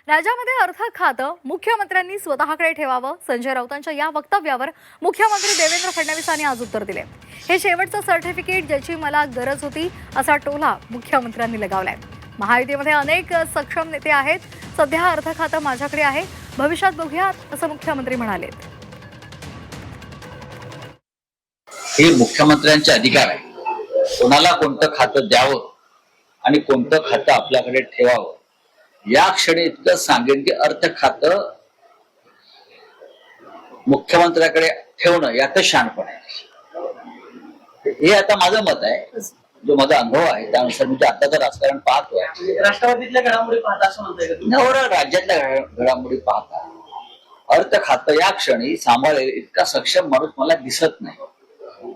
राज्यामध्ये अर्थ खातं मुख्यमंत्र्यांनी स्वतःकडे ठेवावं, संजय राऊतांच्या या वक्तव्यावर मुख्यमंत्री देवेंद्र फडणवीसांनी आज उत्तर दिले। हे शेवटचं सर्टिफिकेट ज्याची मला गरज होती असा टोला मुख्यमंत्र्यांनी लगावलाय। महायुतीमध्ये अनेक सक्षम नेते आहेत, सध्या अर्थ खातं माझ्याकडे आहे, भविष्यात बघूयात असं मुख्यमंत्री म्हणाले। हे मुख्यमंत्र्यांचे अधिकार आहे, कोणाला कोणतं खातं द्यावं आणि कोणतं खातं आपल्याकडे ठेवावं। या क्षणी इतकं सांगेन की अर्थ खातं मुख्यमंत्र्याकडे ठेवणं यातच शहाणपण आहे। हे आता माझं मत आहे, जो माझा अनुभव आहे त्यानुसार मी आताचं राजकारण पाहतोय। राष्ट्रवादीतल्या घडामोडी पाहता असं म्हणताय का? राज्यातल्या घडामोडी पाहता अर्थ खातं या क्षणी सांभाळेल इतका सक्षम माणूस मला दिसत नाही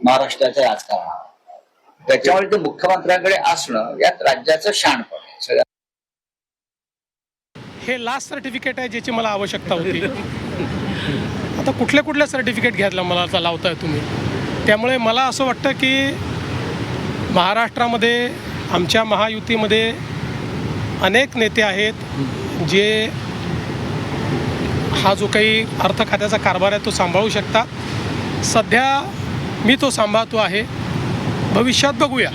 महाराष्ट्राच्या राजकारणात। त्याच्यामुळे ते मुख्यमंत्र्यांकडे असणं यात राज्याचं शहाणपण आहे। सगळ्या हे लास्ट सर्टिफिकेट आहे ज्याची मला आवश्यकता होती। आता कुठल्या सर्टिफिकेट घ्यायला मला लावताय तुम्ही। त्यामुळे मला असं वाटतं की महाराष्ट्रामध्ये आमच्या महायुतीमध्ये अनेक नेते आहेत जे हा जो काही अर्थ खात्याचा कारभार आहे तो सांभाळू शकतात। सध्या मी तो सांभाळतो आहे, भविष्यात बघूया।